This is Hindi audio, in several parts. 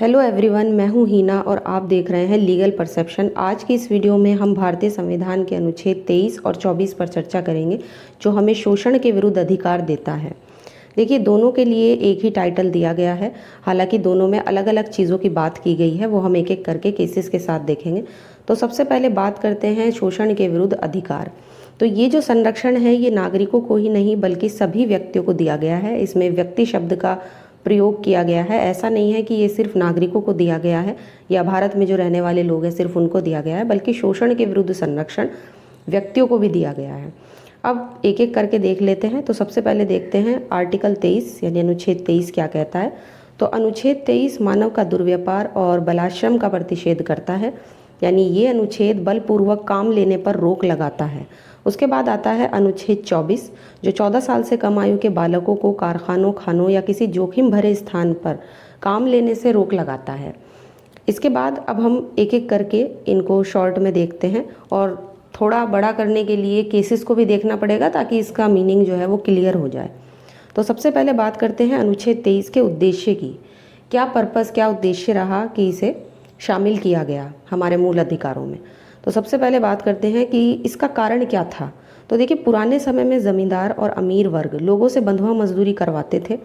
हेलो एवरीवन, मैं हूं हीना और आप देख रहे हैं लीगल परसेप्शन। आज की इस वीडियो में हम भारतीय संविधान के अनुच्छेद 23 और 24 पर चर्चा करेंगे, जो हमें शोषण के विरुद्ध अधिकार देता है। देखिए, दोनों के लिए एक ही टाइटल दिया गया है, हालांकि दोनों में अलग अलग चीज़ों की बात की गई है। वो हम एक एक करके केसेस के साथ देखेंगे। तो सबसे पहले बात करते हैं शोषण के विरुद्ध अधिकार। तो ये जो संरक्षण है, ये नागरिकों को ही नहीं बल्कि सभी व्यक्तियों को दिया गया है। इसमें व्यक्ति शब्द का प्रयोग किया गया है। ऐसा नहीं है कि ये सिर्फ नागरिकों को दिया गया है या भारत में जो रहने वाले लोग हैं सिर्फ उनको दिया गया है, बल्कि शोषण के विरुद्ध संरक्षण व्यक्तियों को भी दिया गया है। अब एक एक करके देख लेते हैं। तो सबसे पहले देखते हैं आर्टिकल 23 यानी अनुच्छेद 23 क्या कहता है। तो अनुच्छेद 23 मानव का दुर्व्यापार और बलाश्रम का प्रतिषेध करता है, यानी ये अनुच्छेद बलपूर्वक काम लेने पर रोक लगाता है। उसके बाद आता है अनुच्छेद 24, जो 14 साल से कम आयु के बालकों को कारखानों, खानों या किसी जोखिम भरे स्थान पर काम लेने से रोक लगाता है। इसके बाद अब हम एक एक करके इनको शॉर्ट में देखते हैं, और थोड़ा बड़ा करने के लिए केसेस को भी देखना पड़ेगा ताकि इसका मीनिंग जो है वो क्लियर हो जाए। तो सबसे पहले बात करते हैं अनुच्छेद 23 के उद्देश्य की। क्या पर्पस, क्या उद्देश्य रहा कि इसे शामिल किया गया हमारे मूल अधिकारों में। तो सबसे पहले बात करते हैं कि इसका कारण क्या था। तो देखिए, पुराने समय में ज़मींदार और अमीर वर्ग लोगों से बंधुआ मजदूरी करवाते थे,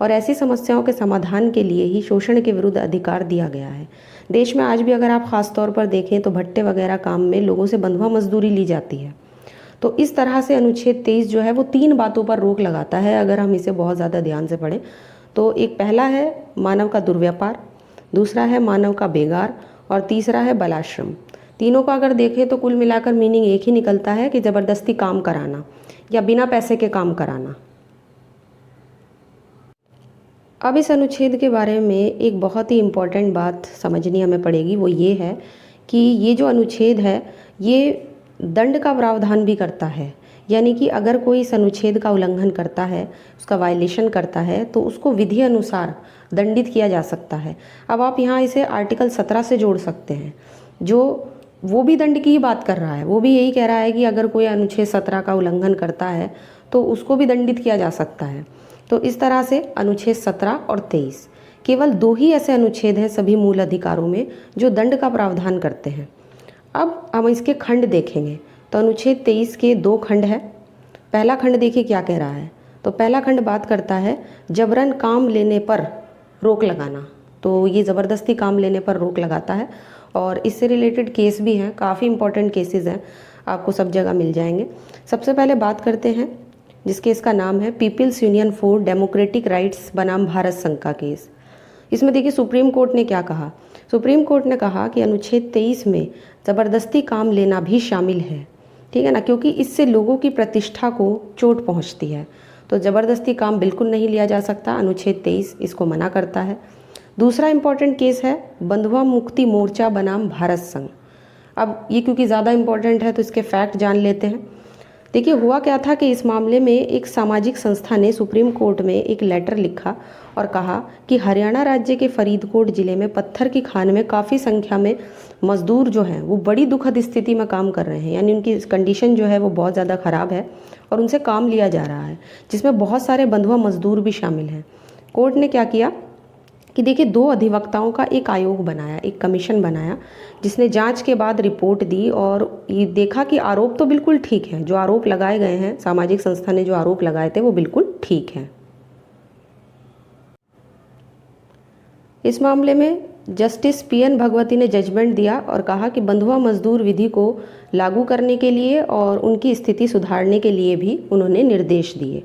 और ऐसी समस्याओं के समाधान के लिए ही शोषण के विरुद्ध अधिकार दिया गया है। देश में आज भी अगर आप ख़ास तौर पर देखें तो भट्टे वगैरह काम में लोगों से बंधुआ मजदूरी ली जाती है। तो इस तरह से अनुच्छेद 23 जो है वो 3 बातों पर रोक लगाता है, अगर हम इसे बहुत ज़्यादा ध्यान से पढ़ें। तो एक पहला है मानव का दुर्व्यापार, दूसरा है मानव का बेगार, और तीसरा है बलाश्रम। तीनों का अगर देखें तो कुल मिलाकर मीनिंग एक ही निकलता है कि ज़बरदस्ती काम कराना या बिना पैसे के काम कराना। अब इस अनुच्छेद के बारे में एक बहुत ही इम्पॉर्टेंट बात समझनी हमें पड़ेगी। वो ये है कि ये जो अनुच्छेद है ये दंड का प्रावधान भी करता है, यानी कि अगर कोई इस अनुच्छेद का उल्लंघन करता है, उसका वायलेशन करता है, तो उसको विधि अनुसार दंडित किया जा सकता है। अब आप यहाँ इसे आर्टिकल 17 से जोड़ सकते हैं, जो वो भी दंड की ही बात कर रहा है। वो भी यही कह रहा है कि अगर कोई अनुच्छेद 17 का उल्लंघन करता है तो उसको भी दंडित किया जा सकता है। तो इस तरह से अनुच्छेद 17 और 23 केवल 2 ही ऐसे अनुच्छेद हैं सभी मूल अधिकारों में जो दंड का प्रावधान करते हैं। अब हम इसके खंड देखेंगे। तो अनुच्छेद 23 के 2 खंड है। पहला खंड देखिए क्या कह रहा है। तो पहला खंड बात करता है जबरन काम लेने पर रोक लगाना। तो ये ज़बरदस्ती काम लेने पर रोक लगाता है, और इससे रिलेटेड केस भी हैं, काफ़ी इंपॉर्टेंट केसेस हैं, आपको सब जगह मिल जाएंगे। सबसे पहले बात करते हैं जिस केस का नाम है people's union for democratic rights बनाम भारत संघ का केस। इसमें देखिए सुप्रीम कोर्ट ने क्या कहा। सुप्रीम कोर्ट ने कहा कि अनुच्छेद 23 में ज़बरदस्ती काम लेना भी शामिल है, ठीक है ना, क्योंकि इससे लोगों की प्रतिष्ठा को चोट पहुंचती है। तो ज़बरदस्ती काम बिल्कुल नहीं लिया जा सकता, अनुच्छेद 23 इसको मना करता है। दूसरा इंपॉर्टेंट केस है बंधुआ मुक्ति मोर्चा बनाम भारत संघ। अब ये क्योंकि ज़्यादा इंपॉर्टेंट है तो इसके फैक्ट जान लेते हैं। देखिए, हुआ क्या था कि इस मामले में एक सामाजिक संस्था ने सुप्रीम कोर्ट में एक लेटर लिखा और कहा कि हरियाणा राज्य के फरीदकोट ज़िले में पत्थर की खान में काफ़ी संख्या में मजदूर जो हैं वो बड़ी दुखद स्थिति में काम कर रहे हैं, यानी उनकी कंडीशन जो है वो बहुत ज़्यादा ख़राब है और उनसे काम लिया जा रहा है, जिसमें बहुत सारे बंधुआ मजदूर भी शामिल हैं। कोर्ट ने क्या किया कि देखिए 2 अधिवक्ताओं का एक आयोग बनाया, एक कमीशन बनाया, जिसने जांच के बाद रिपोर्ट दी और ये देखा कि आरोप तो बिल्कुल ठीक है, जो आरोप लगाए गए हैं, सामाजिक संस्था ने जो आरोप लगाए थे वो बिल्कुल ठीक हैं। इस मामले में जस्टिस PN भगवती ने जजमेंट दिया और कहा कि बंधुआ मजदूर विधि को लागू करने के लिए और उनकी स्थिति सुधारने के लिए भी उन्होंने निर्देश दिए।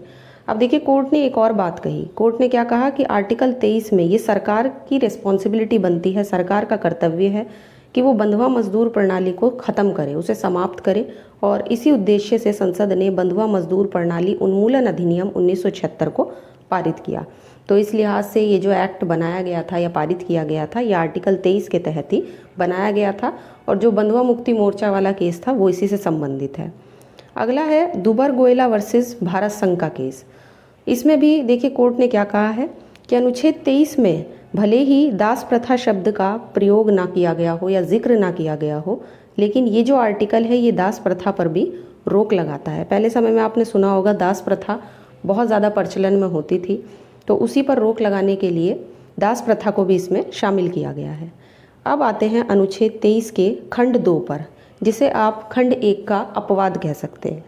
अब देखिए, कोर्ट ने एक और बात कही। कोर्ट ने क्या कहा कि आर्टिकल 23 में ये सरकार की रिस्पॉन्सिबिलिटी बनती है, सरकार का कर्तव्य है कि वो बंधुआ मजदूर प्रणाली को ख़त्म करे, उसे समाप्त करे, और इसी उद्देश्य से संसद ने बंधुआ मजदूर प्रणाली उन्मूलन अधिनियम 1976 को पारित किया। तो इस लिहाज से ये जो एक्ट बनाया गया था या पारित किया गया था, ये आर्टिकल 23 के तहत ही बनाया गया था, और जो बंधुआ मुक्ति मोर्चा वाला केस था वो इसी से संबंधित है। अगला है दुबर गोयला वर्सेस भारत संघ का केस। इसमें भी देखिए कोर्ट ने क्या कहा है कि अनुच्छेद 23 में भले ही दास प्रथा शब्द का प्रयोग ना किया गया हो या जिक्र ना किया गया हो, लेकिन ये जो आर्टिकल है ये दास प्रथा पर भी रोक लगाता है। पहले समय में आपने सुना होगा दास प्रथा बहुत ज़्यादा प्रचलन में होती थी, तो उसी पर रोक लगाने के लिए दास प्रथा को भी इसमें शामिल किया गया है। अब आते हैं अनुच्छेद 23 के खंड 2 पर, जिसे आप खंड 1 का अपवाद कह सकते हैं।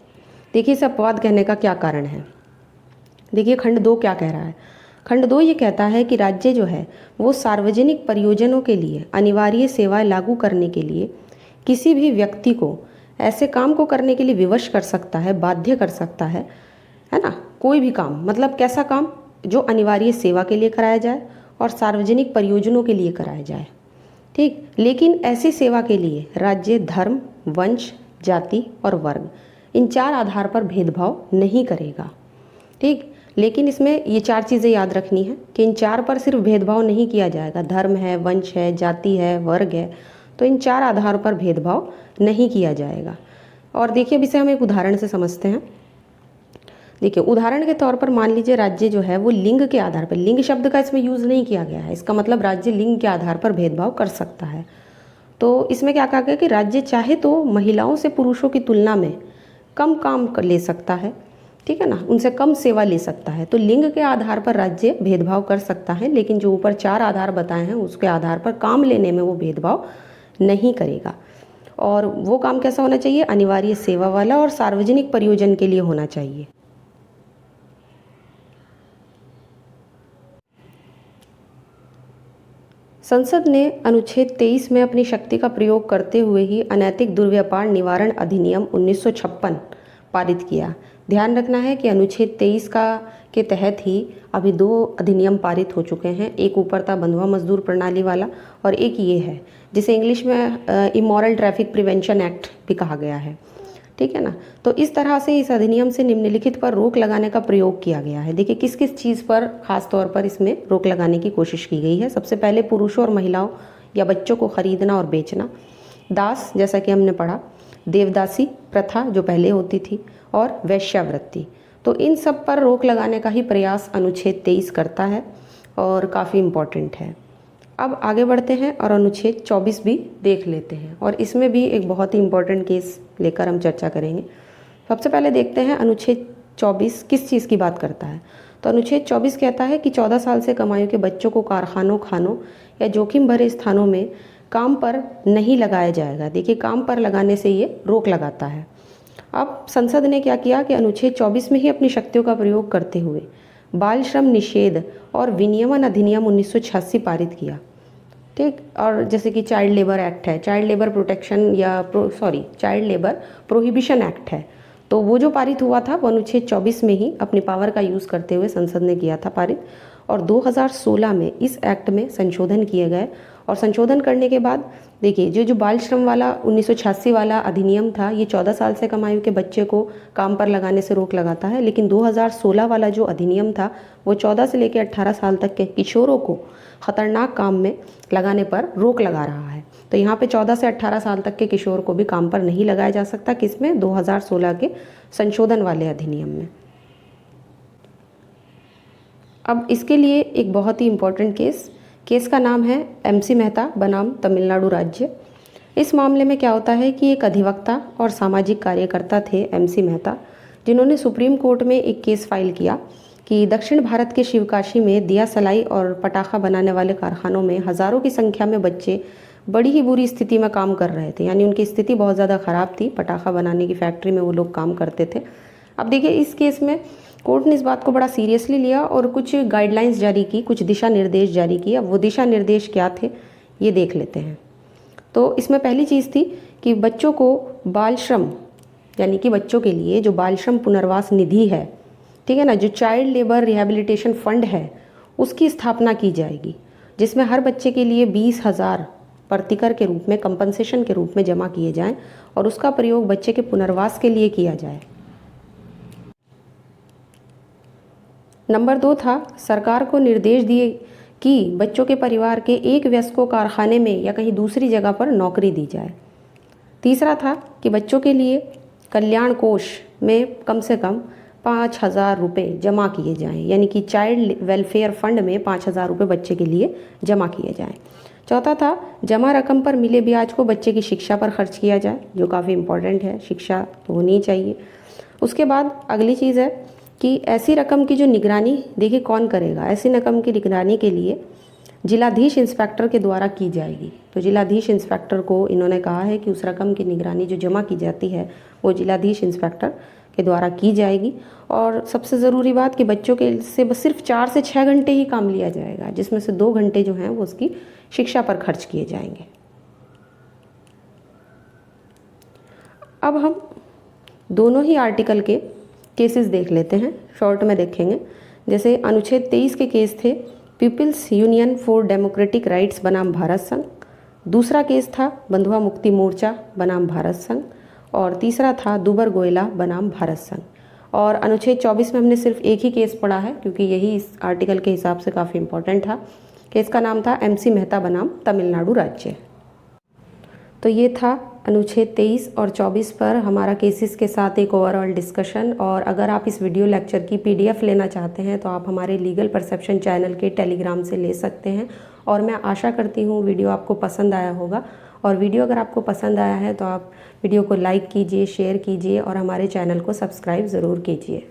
देखिए इसे अपवाद कहने का क्या कारण है। देखिए खंड 2 क्या कह रहा है। खंड 2 ये कहता है कि राज्य जो है वो सार्वजनिक परियोजनों के लिए अनिवार्य सेवाएं लागू करने के लिए किसी भी व्यक्ति को ऐसे काम को करने के लिए विवश कर सकता है, बाध्य कर सकता है ना। कोई भी काम, मतलब कैसा काम, जो अनिवार्य सेवा के लिए कराया जाए और सार्वजनिक परियोजनों के लिए कराया जाए, ठीक। लेकिन ऐसी सेवा के लिए राज्य धर्म, वंश, जाति और वर्ग, इन 4 आधार पर भेदभाव नहीं करेगा, ठीक। लेकिन इसमें ये 4 चीज़ें याद रखनी है कि इन 4 पर सिर्फ भेदभाव नहीं किया जाएगा। धर्म है, वंश है, जाति है, वर्ग है, तो इन 4 आधार पर भेदभाव नहीं किया जाएगा। और देखिए अब इसे हम एक उदाहरण से समझते हैं। देखिए उदाहरण के तौर पर मान लीजिए राज्य जो है वो लिंग के आधार पर, लिंग शब्द का इसमें यूज़ नहीं किया गया है, इसका मतलब राज्य लिंग के आधार पर भेदभाव कर सकता है। तो इसमें क्या कहा गया कि राज्य चाहे तो महिलाओं से पुरुषों की तुलना में कम काम ले सकता है, ठीक है ना, उनसे कम सेवा ले सकता है। तो लिंग के आधार पर राज्य भेदभाव कर सकता है, लेकिन जो ऊपर 4 आधार बताए हैं उसके आधार पर काम लेने में वो भेदभाव नहीं करेगा। और वो काम कैसा होना चाहिए, अनिवार्य सेवा वाला और सार्वजनिक प्रयोजन के लिए होना चाहिए। संसद ने अनुच्छेद 23 में अपनी शक्ति का प्रयोग करते हुए ही अनैतिक दुर्व्यापार निवारण अधिनियम 1956 पारित किया। ध्यान रखना है कि अनुच्छेद 23 के तहत ही अभी 2 अधिनियम पारित हो चुके हैं। एक ऊपर था बंधुआ मजदूर प्रणाली वाला और एक ये है जिसे इंग्लिश में इमोरल ट्रैफिक प्रिवेंशन एक्ट भी कहा गया है, ठीक है ना। तो इस तरह से इस अधिनियम से निम्नलिखित पर रोक लगाने का प्रयोग किया गया है। देखिए किस किस चीज़ पर खास तौर पर इसमें रोक लगाने की कोशिश की गई है। सबसे पहले पुरुषों और महिलाओं या बच्चों को खरीदना और बेचना, दास जैसा कि हमने पढ़ा, देवदासी प्रथा जो पहले होती थी, और वेश्यावृत्ति। तो इन सब पर रोक लगाने का ही प्रयास अनुच्छेद 23 करता है और काफ़ी इम्पोर्टेंट है। अब आगे बढ़ते हैं और अनुच्छेद 24 भी देख लेते हैं, और इसमें भी एक बहुत ही इम्पोर्टेंट केस लेकर हम चर्चा करेंगे। सबसे पहले देखते हैं अनुच्छेद 24 किस चीज़ की बात करता है। तो अनुच्छेद 24 कहता है कि 14 साल से कम आयु के बच्चों को कारखानों, खानों या जोखिम भरे स्थानों में काम पर नहीं लगाया जाएगा। देखिए काम पर लगाने से ये रोक लगाता है। अब संसद ने क्या किया कि अनुच्छेद 24 में ही अपनी शक्तियों का प्रयोग करते हुए बाल श्रम निषेध और विनियमन अधिनियम 1986 पारित किया, ठीक। और जैसे कि चाइल्ड लेबर एक्ट है, चाइल्ड लेबर प्रोटेक्शन या चाइल्ड लेबर प्रोहिबिशन एक्ट है, तो वो जो पारित हुआ था वो अनुच्छेद 24 में ही अपनी पावर का यूज़ करते हुए संसद ने किया था पारित। और 2016 में इस एक्ट में संशोधन किए गए, और संशोधन करने के बाद देखिए जो बाल श्रम वाला 1986 वाला अधिनियम था, ये 14 साल से कम आयु के बच्चे को काम पर लगाने से रोक लगाता है, लेकिन 2016 वाला जो अधिनियम था वो 14 से लेकर 18 साल तक के किशोरों को खतरनाक काम में लगाने पर रोक लगा रहा है। तो यहाँ पे 14 से 18 साल तक के किशोर को भी काम पर नहीं लगाया जा सकता, किसमें, 2016 के संशोधन वाले अधिनियम में। अब इसके लिए एक बहुत ही इम्पोर्टेंट केस का नाम है MC मेहता बनाम तमिलनाडु राज्य। इस मामले में क्या होता है कि एक अधिवक्ता और सामाजिक कार्यकर्ता थे MC मेहता, जिन्होंने सुप्रीम कोर्ट में एक केस फाइल किया कि दक्षिण भारत के शिवकाशी में दिया सलाई और पटाखा बनाने वाले कारखानों में हज़ारों की संख्या में बच्चे बड़ी ही बुरी स्थिति में काम कर रहे थे, यानी उनकी स्थिति बहुत ज़्यादा ख़राब थी। पटाखा बनाने की फैक्ट्री में वो लोग काम करते थे। अब देखिए इस केस में कोर्ट ने इस बात को बड़ा सीरियसली लिया और कुछ गाइडलाइंस जारी की, कुछ दिशा निर्देश जारी किए। अब वो दिशा निर्देश क्या थे ये देख लेते हैं। तो इसमें पहली चीज़ थी कि बच्चों को बाल श्रम, यानी कि बच्चों के लिए जो बाल श्रम पुनर्वास निधि है, ठीक है ना, जो चाइल्ड लेबर रिहेबिलिटेशन फंड है, उसकी स्थापना की जाएगी, जिसमें हर बच्चे के लिए 20,000 प्रतिकर के रूप में, कंपनसेशन के रूप में जमा किए जाएं और उसका प्रयोग बच्चे के पुनर्वास के लिए किया जाए। नंबर 2 था, सरकार को निर्देश दिए कि बच्चों के परिवार के एक वयस्क को कारखाने में या कहीं दूसरी जगह पर नौकरी दी जाए। तीसरा था कि बच्चों के लिए कल्याण कोष में कम से कम 5,000 रुपये जमा किए जाएं, यानी कि चाइल्ड वेलफेयर फंड में 5,000 रुपये बच्चे के लिए जमा किए जाएं। चौथा था, जमा रकम पर मिले ब्याज को बच्चे की शिक्षा पर खर्च किया जाए, जो काफ़ी इम्पोर्टेंट है, शिक्षा तो होनी ही चाहिए। उसके बाद अगली चीज़ है कि ऐसी रकम की जो निगरानी, देखिए कौन करेगा, ऐसी रकम की निगरानी के लिए जिलाधीश इंस्पेक्टर के द्वारा की जाएगी। तो जिलाधीश इंस्पेक्टर को इन्होंने कहा है कि उस रकम की निगरानी जो जमा की जाती है वो जिलाधीश इंस्पेक्टर के द्वारा की जाएगी। और सबसे ज़रूरी बात कि बच्चों के से बस सिर्फ 4 से 6 घंटे ही काम लिया जाएगा, जिसमें से 2 घंटे जो हैं वो उसकी शिक्षा पर खर्च किए जाएंगे। अब हम दोनों ही आर्टिकल के केसेस देख लेते हैं, शॉर्ट में देखेंगे। जैसे अनुच्छेद 23 के केस थे people's union for democratic rights बनाम भारत संघ, दूसरा केस था बंधुआ मुक्ति मोर्चा बनाम भारत संघ, और तीसरा था दुबर गोयला बनाम भारत संघ। और अनुच्छेद 24 में हमने सिर्फ एक ही केस पढ़ा है क्योंकि यही इस आर्टिकल के हिसाब से काफ़ी इम्पोर्टेंट था। केस का नाम था MC मेहता बनाम तमिलनाडु राज्य। तो ये था अनुच्छेद 23 और 24 पर हमारा केसेस के साथ एक ओवरऑल डिस्कशन। और अगर आप इस वीडियो लेक्चर की PDF लेना चाहते हैं तो आप हमारे लीगल परसेप्शन चैनल के टेलीग्राम से ले सकते हैं। और मैं आशा करती हूँ वीडियो आपको पसंद आया होगा। और वीडियो अगर आपको पसंद आया है तो आप वीडियो को लाइक कीजिए, शेयर कीजिए और हमारे चैनल को सब्सक्राइब ज़रूर कीजिए।